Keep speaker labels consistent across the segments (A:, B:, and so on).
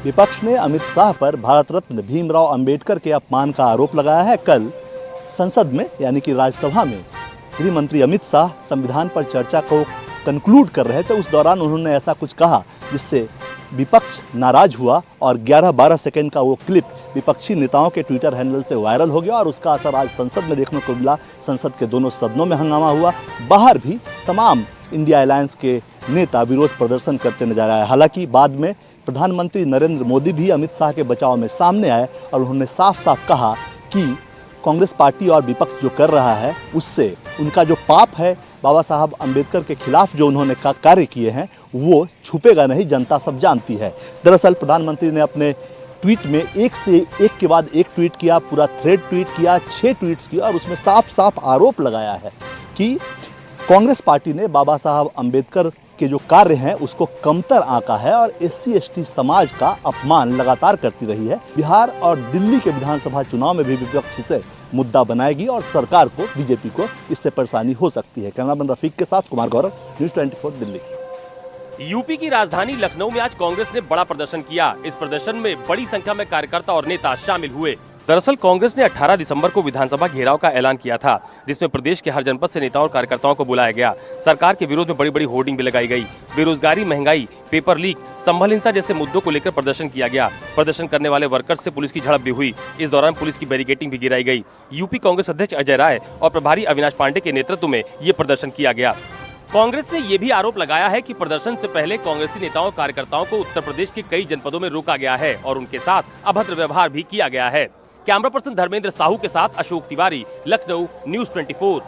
A: विपक्ष ने अमित शाह पर भारत रत्न भीमराव अंबेडकर के अपमान का आरोप लगाया है। कल संसद में यानी कि राज्यसभा में गृह मंत्री अमित शाह संविधान पर चर्चा को कंक्लूड कर रहे थे। उस दौरान उन्होंने ऐसा कुछ कहा जिससे विपक्ष नाराज हुआ और 11-12 सेकंड का वो क्लिप विपक्षी नेताओं के ट्विटर हैंडल से वायरल हो गया और उसका असर आज संसद में देखने को मिला। संसद के दोनों सदनों में हंगामा हुआ। बाहर भी तमाम इंडिया अलायंस के नेता विरोध प्रदर्शन करते नजर आए। हालांकि बाद में प्रधानमंत्री नरेंद्र मोदी भी अमित शाह के बचाव में सामने आए और उन्होंने साफ साफ कहा कि कांग्रेस पार्टी और विपक्ष जो कर रहा है उससे उनका जो पाप है, बाबा साहब अंबेडकर के खिलाफ जो उन्होंने कार्य किए हैं वो छुपेगा नहीं, जनता सब जानती है। दरअसल प्रधानमंत्री ने अपने ट्वीट में एक से एक के बाद एक ट्वीट किया, पूरा थ्रेड ट्वीट किया, 6 ट्वीट्स किया और उसमें साफ साफ आरोप लगाया है कि कांग्रेस पार्टी ने बाबा साहब अंबेडकर के जो कार्य हैं उसको कमतर आंका है और SC/ST समाज का अपमान लगातार करती रही है। बिहार और दिल्ली के विधानसभा चुनाव में भी विपक्ष इसे मुद्दा बनाएगी और सरकार को, बीजेपी को इससे परेशानी हो सकती है। कैमरामैन रफीक के साथ कुमार गौरव, न्यूज़ 24 दिल्ली।
B: यूपी की राजधानी लखनऊ में आज कांग्रेस ने बड़ा प्रदर्शन किया। इस प्रदर्शन में बड़ी संख्या में कार्यकर्ता और नेता शामिल हुए। दरअसल कांग्रेस ने 18 दिसंबर को विधानसभा घेराव का ऐलान किया था, जिसमें प्रदेश के हर जनपद से नेताओं और कार्यकर्ताओं को बुलाया गया। सरकार के विरोध में बड़ी बड़ी होर्डिंग भी लगाई गई। बेरोजगारी, महंगाई, पेपर लीक, संभल हिंसा जैसे मुद्दों को लेकर प्रदर्शन किया गया। प्रदर्शन करने वाले वर्कर्स से पुलिस की झड़प भी हुई। इस दौरान पुलिस की बैरिकेडिंग भी गिराई गई। यूपी कांग्रेस अध्यक्ष अजय राय और प्रभारी अविनाश पांडे के नेतृत्व में ये प्रदर्शन किया गया। कांग्रेस ने ये भी आरोप लगाया है कि प्रदर्शन से पहले कांग्रेसी नेताओं और कार्यकर्ताओं को उत्तर प्रदेश के कई जनपदों में रोका गया है और उनके साथ अभद्र व्यवहार भी किया गया है। कैमरा पर्सन धर्मेंद्र साहू के साथ अशोक तिवारी, लखनऊ, न्यूज़ 24।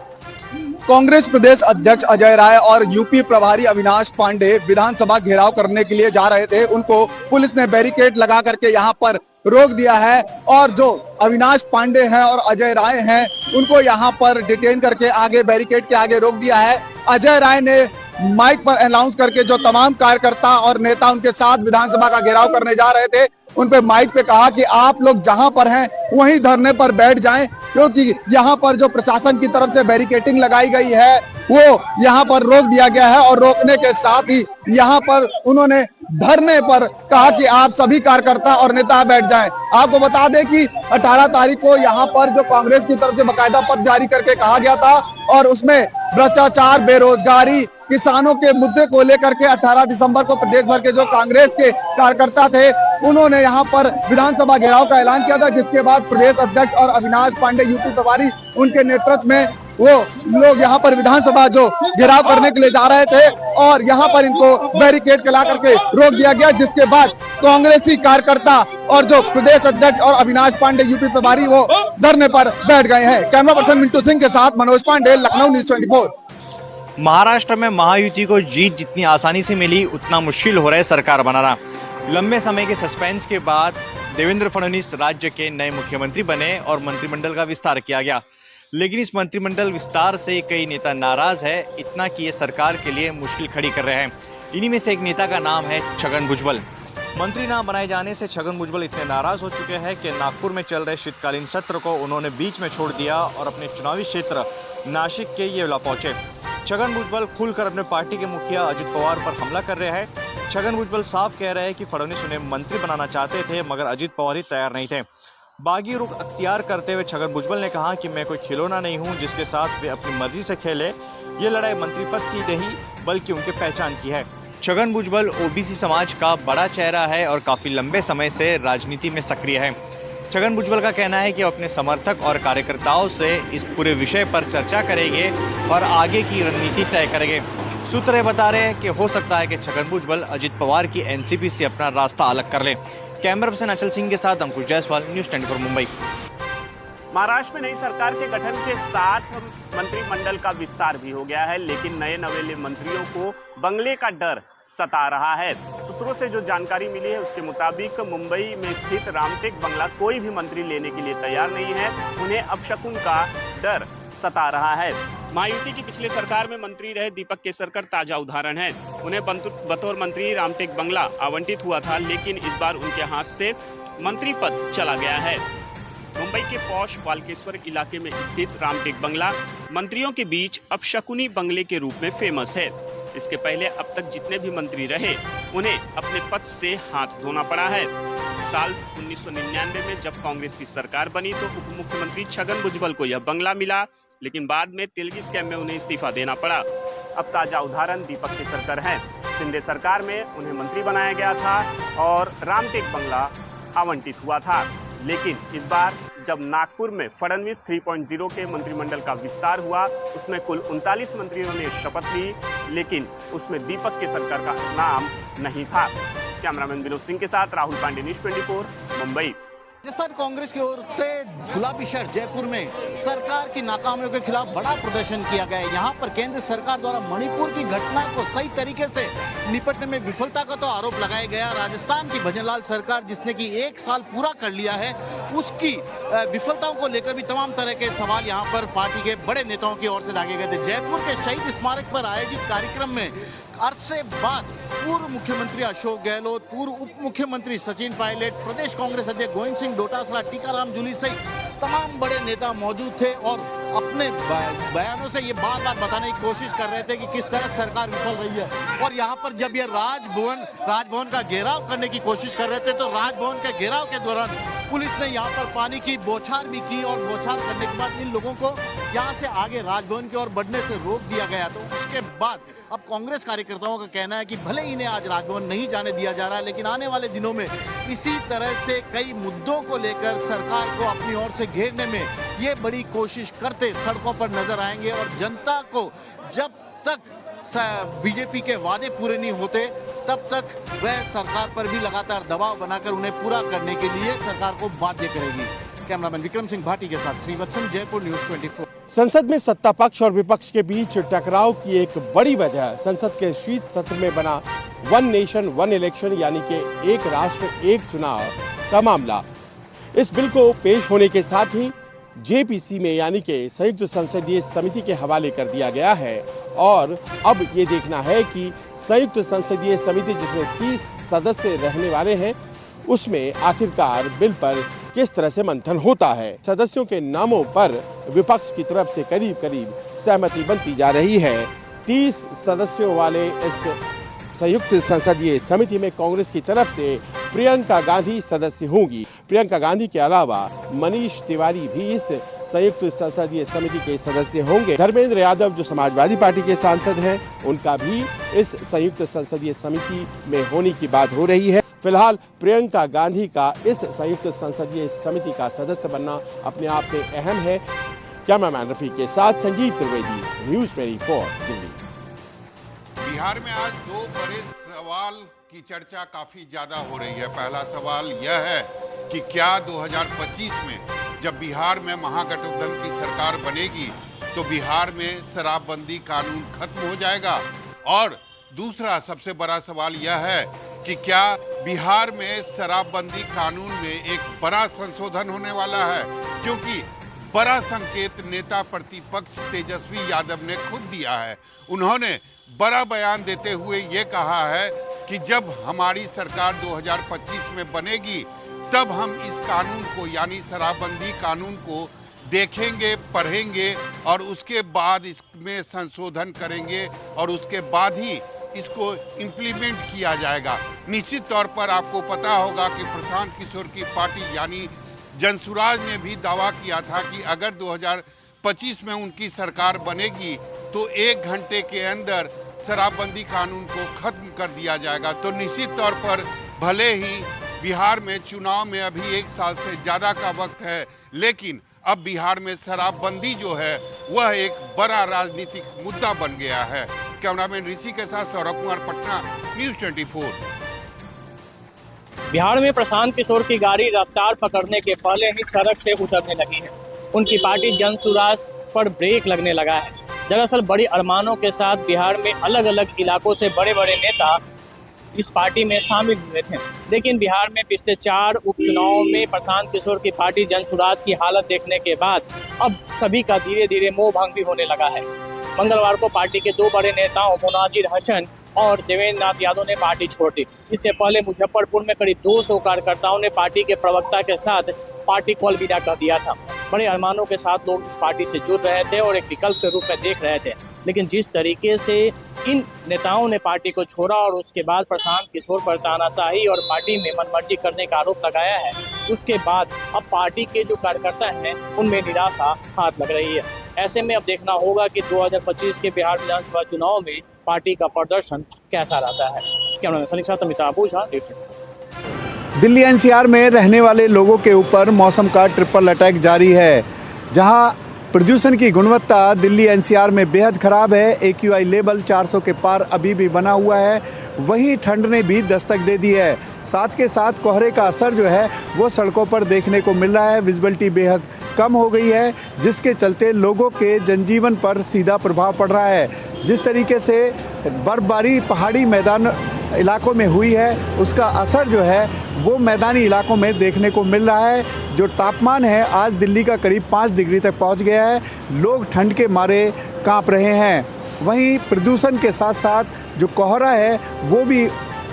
C: कांग्रेस प्रदेश अध्यक्ष अजय राय और यूपी प्रभारी अविनाश पांडे विधानसभा घेराव करने के लिए जा रहे थे। उनको पुलिस ने बैरिकेड लगा करके यहाँ पर रोक दिया है और जो अविनाश पांडे हैं और अजय राय हैं उनको यहाँ पर डिटेन करके आगे बैरिकेड के आगे रोक दिया है। अजय राय ने माइक पर अनाउंस करके जो तमाम कार्यकर्ता और नेता उनके साथ विधानसभा का घेराव करने जा रहे थे उन पे माइक पे कहा कि आप लोग जहां पर हैं वहीं धरने पर बैठ जाएं, क्योंकि यहाँ पर जो प्रशासन की तरफ से बैरिकेडिंग लगाई गई है वो यहाँ पर रोक दिया गया है और रोकने के साथ ही यहाँ पर उन्होंने धरने पर कहा कि आप सभी कार्यकर्ता और नेता बैठ जाएं। आपको बता दें कि 18 तारीख को यहाँ पर जो कांग्रेस की तरफ से बकायदा पत्र जारी करके कहा गया था और उसमें भ्रष्टाचार, बेरोजगारी, किसानों के मुद्दे को लेकर के 18 दिसंबर को प्रदेश भर के जो कांग्रेस के कार्यकर्ता थे उन्होंने यहाँ पर विधानसभा घेराव का ऐलान किया था, जिसके बाद प्रदेश अध्यक्ष और अविनाश पांडे यूपी प्रभारी उनके नेतृत्व में वो लोग यहाँ पर विधानसभा जो घेराव करने के लिए जा रहे थे और यहाँ पर इनको बैरिकेड ला करके रोक दिया गया, जिसके बाद कांग्रेसी कार्यकर्ता और जो प्रदेश अध्यक्ष और अविनाश पांडे यूपी प्रभारी वो धरने पर बैठ गए हैं। कैमरा पर्सन मिंटू सिंह के साथ मनोज पांडे, लखनऊ, न्यूज़ 24।
D: महाराष्ट्र में महायुति को जीत जितनी आसानी से मिली उतना मुश्किल हो रहा है सरकार बनाना। लंबे समय के सस्पेंस के बाद देवेंद्र फडणवीस राज्य के नए मुख्यमंत्री बने और मंत्रिमंडल का विस्तार किया गया, लेकिन इस मंत्रिमंडल विस्तार से कई नेता नाराज है, इतना कि ये सरकार के लिए मुश्किल खड़ी कर रहे हैं। इन्हीं में से एक नेता का नाम है छगन भुजबल। मंत्री न बनाए जाने से छगन भुजबल इतने नाराज हो चुके हैं कि नागपुर में चल रहे शीतकालीन सत्र को उन्होंने बीच में छोड़ दिया और अपने चुनावी क्षेत्र नासिक के येवला पहुंचे। छगन भुजबल खुलकर अपने पार्टी के मुखिया अजित पवार पर हमला कर रहे हैं। छगन भुजबल साफ कह रहे हैं कि फडणवीस उन्हें मंत्री बनाना चाहते थे मगर अजित पवार ही तैयार नहीं थे। बागी रुख अख्तियार करते हुए छगन भुजबल ने कहा कि मैं कोई खिलौना नहीं हूं जिसके साथ वे अपनी मर्जी से खेले। ये लड़ाई मंत्री पद की नहीं बल्कि उनके पहचान की है। छगन भुजबल ओबीसी समाज का बड़ा चेहरा है और काफी लंबे समय से राजनीति में सक्रिय है। छगन भुजबल का कहना है कि वो अपने समर्थक और कार्यकर्ताओं से इस पूरे विषय पर चर्चा करेंगे और आगे की रणनीति तय करेंगे। सूत्र बता रहे हैं कि हो सकता है कि छगन भुजबल अजित पवार की एनसीपी से अपना रास्ता अलग कर ले। कैमरा पर्सन अचल सिंह के साथ अंकुश जायसवाल, न्यूज़ 24 मुंबई।
E: महाराष्ट्र में नई सरकार के गठन के साथ मंत्रिमंडल का विस्तार भी हो गया है, लेकिन नए नवेले मंत्रियों को बंगले का डर सता रहा है। सूत्रों से जो जानकारी मिली है उसके मुताबिक मुंबई में स्थित रामटेक बंगला कोई भी मंत्री लेने के लिए तैयार नहीं है। उन्हें अपशकुन का डर सता रहा है। महायुति की पिछले सरकार में मंत्री रहे दीपक केसरकर ताजा उदाहरण है। उन्हें बतौर मंत्री रामटेक बंगला आवंटित हुआ था, लेकिन इस बार उनके हाथ से मंत्री पद चला गया है। मुंबई के पौष वाल्केश्वर इलाके में स्थित रामटेक बंगला मंत्रियों के बीच अपशकुनी बंगले के रूप में फेमस है। इसके पहले अब तक जितने भी मंत्री रहे उन्हें अपने पद से हाथ धोना पड़ा है। साल 1999 में जब कांग्रेस की सरकार बनी तो उप मुख्यमंत्री छगन भुजबल को यह बंगला मिला, लेकिन बाद में तेलगी स्कैम में उन्हें इस्तीफा देना पड़ा। अब ताजा उदाहरण दीपक केसरकर हैं। शिंदे सरकार में उन्हें मंत्री बनाया गया था और रामटेक बंगला आवंटित हुआ था, लेकिन इस बार जब नागपुर में फडणवीस 3.0 के मंत्रिमंडल का विस्तार हुआ, उसमें कुल 39 मंत्रियों ने शपथ ली, लेकिन उसमें दीपक केसरकर का नाम नहीं था। कैमरामैन विनोद सिंह के साथ राहुल पांडे, न्यूज़ 24, मुंबई।
F: राजस्थान कांग्रेस की ओर से गुलाबी शहर जयपुर में सरकार की नाकामियों के खिलाफ बड़ा प्रदर्शन किया गया है। यहाँ पर केंद्र सरकार द्वारा मणिपुर की घटना को सही तरीके से निपटने में विफलता का तो आरोप लगाया गया। राजस्थान की भजनलाल सरकार जिसने कि 1 साल पूरा कर लिया है, उसकी विफलताओं को लेकर भी तमाम तरह के सवाल यहाँ पर पार्टी के बड़े नेताओं की ओर से दागे गए थे। जयपुर के शहीद स्मारक पर आयोजित कार्यक्रम में अरसे बाद पूर्व मुख्यमंत्री अशोक गहलोत, पूर्व उप मुख्यमंत्री सचिन पायलट, प्रदेश कांग्रेस अध्यक्ष गोविंद सिंह डोटासरा, टीकाराम जूली सहित तमाम बड़े नेता मौजूद थे और अपने बयानों से ये बार बार बताने की कोशिश कर रहे थे कि किस तरह सरकार विफल रही है। और यहाँ पर जब ये राजभवन का घेराव करने की कोशिश कर रहे थे तो राजभवन के घेराव के दौरान पुलिस ने यहाँ पर पानी की बौछार भी की और बौछार करने के बाद इन लोगों को यहाँ से आगे राजभवन की ओर बढ़ने से रोक दिया गया। तो उसके बाद अब कांग्रेस कार्यकर्ताओं का कहना है कि भले इन्हें आज राजभवन नहीं जाने दिया जा रहा है, लेकिन आने वाले दिनों में इसी तरह से कई मुद्दों को लेकर सरकार को अपनी ओर से घेरने में ये बड़ी कोशिश करते सड़कों पर नजर आएंगे। और जनता को जब तक बीजेपी के वादे पूरे नहीं होते तब तक वह सरकार पर भी लगातार दबाव बनाकर उन्हें पूरा करने के लिए सरकार को बाध्य करेगी। कैमरामैन विक्रम सिंह भाटी के साथ श्रीवत्सन, जयपुर, न्यूज़ 24।
G: संसद में सत्ता पक्ष और विपक्ष के बीच टकराव की एक बड़ी वजह संसद के शीत सत्र में बना वन नेशन वन इलेक्शन यानी कि एक राष्ट्र एक चुनाव का मामला। इस बिल को पेश होने के साथ ही जेपीसी में यानी कि संयुक्त संसदीय समिति के हवाले कर दिया गया है और अब ये देखना है कि संयुक्त संसदीय समिति जिसमें 30 सदस्य रहने वाले हैं उसमें आखिरकार बिल पर किस तरह से मंथन होता है। सदस्यों के नामों पर विपक्ष की तरफ से करीब करीब सहमति बनती जा रही है। 30 सदस्यों वाले इस संयुक्त संसदीय समिति में कांग्रेस की तरफ से प्रियंका गांधी सदस्य होंगी। प्रियंका गांधी के अलावा मनीष तिवारी भी इस संयुक्त संसदीय समिति के सदस्य होंगे। धर्मेंद्र यादव जो समाजवादी पार्टी के सांसद हैं, उनका भी इस संयुक्त संसदीय समिति में होने की बात हो रही है। फिलहाल प्रियंका गांधी का इस संयुक्त संसदीय समिति का सदस्य बनना अपने आप में अहम है। कैमरामैन रफीक के साथ संजीव त्रिवेदी, न्यूज़ 24, दिल्ली।
H: बिहार में आज 2 बड़े सवाल की चर्चा काफी ज्यादा हो रही है। पहला सवाल यह है कि क्या 2025 में जब बिहार में महागठबंधन की सरकार बनेगी तो बिहार में शराबबंदी कानून खत्म हो जाएगा, और दूसरा सबसे बड़ा सवाल यह है कि क्या बिहार में शराबबंदी कानून में एक बड़ा संशोधन होने वाला है, क्योंकि बड़ा संकेत नेता प्रतिपक्ष तेजस्वी यादव ने खुद दिया है। उन्होंने बड़ा बयान देते हुए ये कहा है कि जब हमारी सरकार 2025 में बनेगी तब हम इस कानून को यानी शराबबंदी कानून को देखेंगे, पढ़ेंगे और उसके बाद इसमें संशोधन करेंगे और उसके बाद ही इसको इम्प्लीमेंट किया जाएगा। निश्चित तौर पर आपको पता होगा कि प्रशांत किशोर की पार्टी यानी जनसुराज ने भी दावा किया था कि अगर 2025 में उनकी सरकार बनेगी तो 1 घंटे के अंदर शराबबंदी कानून को खत्म कर दिया जाएगा। तो निश्चित तौर पर भले ही बिहार में चुनाव में अभी 1 साल से ज़्यादा का वक्त है, लेकिन अब बिहार में शराबबंदी जो है वह एक बड़ा राजनीतिक मुद्दा बन गया है। कैमरामैन ऋषि के साथ सौरभ कुमार, पटना, न्यूज़ 24।
I: बिहार में प्रशांत किशोर की गाड़ी रफ्तार पकड़ने के पहले ही सड़क से उतरने लगी है। उनकी पार्टी जनसुराज पर ब्रेक लगने लगा है। दरअसल बड़ी अरमानों के साथ बिहार में अलग अलग इलाकों से बड़े बड़े नेता इस पार्टी में शामिल हुए थे, लेकिन बिहार में पिछले 4 उपचुनावों में प्रशांत किशोर की पार्टी जनसुराज की हालत देखने के बाद अब सभी का धीरे धीरे मोह भंग भी होने लगा है। मंगलवार को पार्टी के 2 बड़े नेताओं मोनाजिर हसन और देवेंद्र नाथ यादव ने पार्टी छोड़ दी। इससे पहले मुजफ्फरपुर में करीब 200 कार्यकर्ताओं ने पार्टी के प्रवक्ता के साथ पार्टी को अलविदा कर दिया था। बड़े अरमानों के साथ लोग इस पार्टी से जुड़ रहे थे और एक विकल्प के रूप में देख रहे थे। लेकिन जिस तरीके से इन नेताओं ने पार्टी को छोड़ा और उसके बाद प्रशांत किशोर पर तानाशाही और पार्टी में मनमर्जी करने का आरोप लगाया है, उसके बाद अब पार्टी के जो कार्यकर्ता हैं उनमें निराशा हाथ लग रही है। ऐसे में अब देखना होगा कि 2025 के बिहार विधानसभा चुनाव में पार्टी का प्रदर्शन कैसा रहता है। कैमरामैन सनी के साथ अमिताभ आभूषा, न्यूज़ 24।
C: दिल्ली एनसीआर में रहने वाले लोगों के ऊपर मौसम का ट्रिपल अटैक जारी है, जहां प्रदूषण की गुणवत्ता दिल्ली एनसीआर में बेहद खराब है। AQI लेवल 400 के पार अभी भी बना हुआ है। वहीं ठंड ने भी दस्तक दे दी है। साथ के साथ कोहरे का असर जो है वो सड़कों पर देखने को मिल रहा है। विजिबिलिटी बेहद कम हो गई है, जिसके चलते लोगों के जनजीवन पर सीधा प्रभाव पड़ रहा है। जिस तरीके से बर्फबारी पहाड़ी मैदान इलाकों में हुई है, उसका असर जो है वो मैदानी इलाकों में देखने को मिल रहा है। जो तापमान है आज दिल्ली का करीब 5 डिग्री तक पहुंच गया है। लोग ठंड के मारे कांप रहे हैं। वहीं प्रदूषण के साथ साथ जो कोहरा है वो भी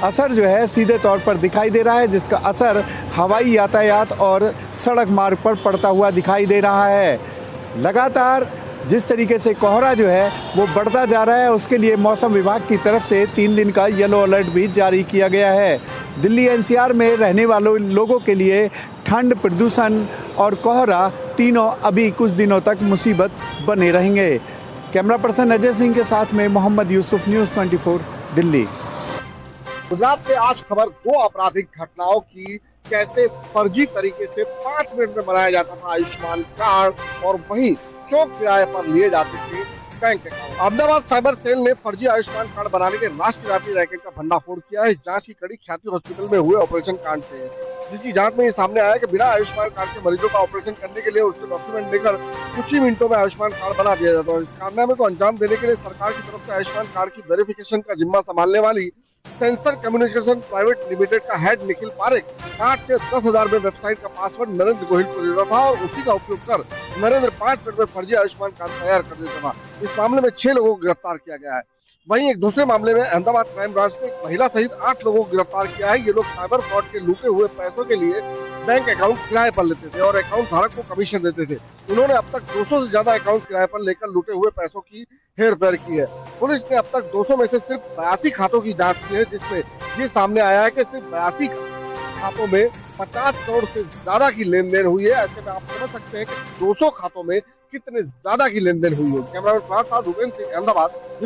C: असर जो है सीधे तौर पर दिखाई दे रहा है, जिसका असर हवाई यातायात और सड़क मार्ग पर पड़ता हुआ दिखाई दे रहा है। लगातार जिस तरीके से कोहरा जो है वो बढ़ता जा रहा है, उसके लिए मौसम विभाग की तरफ से 3 दिन का येलो अलर्ट भी जारी किया गया है। दिल्ली एनसीआर में रहने वालों लोगों के लिए ठंड, प्रदूषण और कोहरा तीनों अभी कुछ दिनों तक मुसीबत बने रहेंगे। कैमरा पर्सन अजय सिंह के साथ में मोहम्मद यूसुफ, न्यूज़ 24 दिल्ली।
G: गुजरात से आज खबर 2 आपराधिक घटनाओं की, कैसे फर्जी तरीके से 5 मिनट में बनाया जाता था आयुष्मान कार्ड और वहीं क्यों किराए पर लिए जाते थे bank account. Ahmedabad cyber cell ने फर्जी आयुष्मान कार्ड बनाने के राष्ट्रव्यापी रैकेट का भंडाफोड़ किया है। जांच की कड़ी ख्याति हॉस्पिटल में हुए ऑपरेशन कांड से, जिसकी जांच में ये सामने आया कि बिना आयुष्मान कार्ड के मरीजों का ऑपरेशन करने के लिए उसके डॉक्यूमेंट लेकर कुछ ही मिनटों में आयुष्मान कार्ड बना दिया जाता है। इस कारनामे को अंजाम देने के लिए सरकार की तरफ से आयुष्मान कार्ड की वेरिफिकेशन का जिम्मा संभालने वाली सेंसर कम्युनिकेशन प्राइवेट लिमिटेड का हेड निखिल पारेख 8 से 10,000 में वेबसाइट का पासवर्ड नरेंद्र गोहिल को देता था और उसी का उपयोग कर नरेंद्र 5 मिनट में फर्जी आयुष्मान कार्ड तैयार कर देता था। इस मामले में 6 लोगों को गिरफ्तार किया गया है। वहीं एक दूसरे मामले में अहमदाबाद क्राइम ब्रांच ने एक महिला सहित 8 लोगों को गिरफ्तार किया है। ये लोग साइबर फ्रॉड के लूटे हुए पैसों के लिए बैंक अकाउंट किराए पर लेते थे और अकाउंट धारक को कमीशन देते थे। उन्होंने अब तक 200 से ज्यादा अकाउंट किराए पर लेकर लूटे हुए पैसों की हेरफेर की है। पुलिस ने अब तक 200 में से सिर्फ 82 खातों की जांच की है, जिसमें ये सामने आया है कि सिर्फ 82 खातों में 50 करोड़ से ज्यादा की लेन देन हुई है। ऐसे में आप समझ सकते हैं कि 200 खातों में कितने ज्यादा की लेन देन हुई होगी। कैमरामैन के साथ रूपेंद्र सिंह, अहमदाबाद।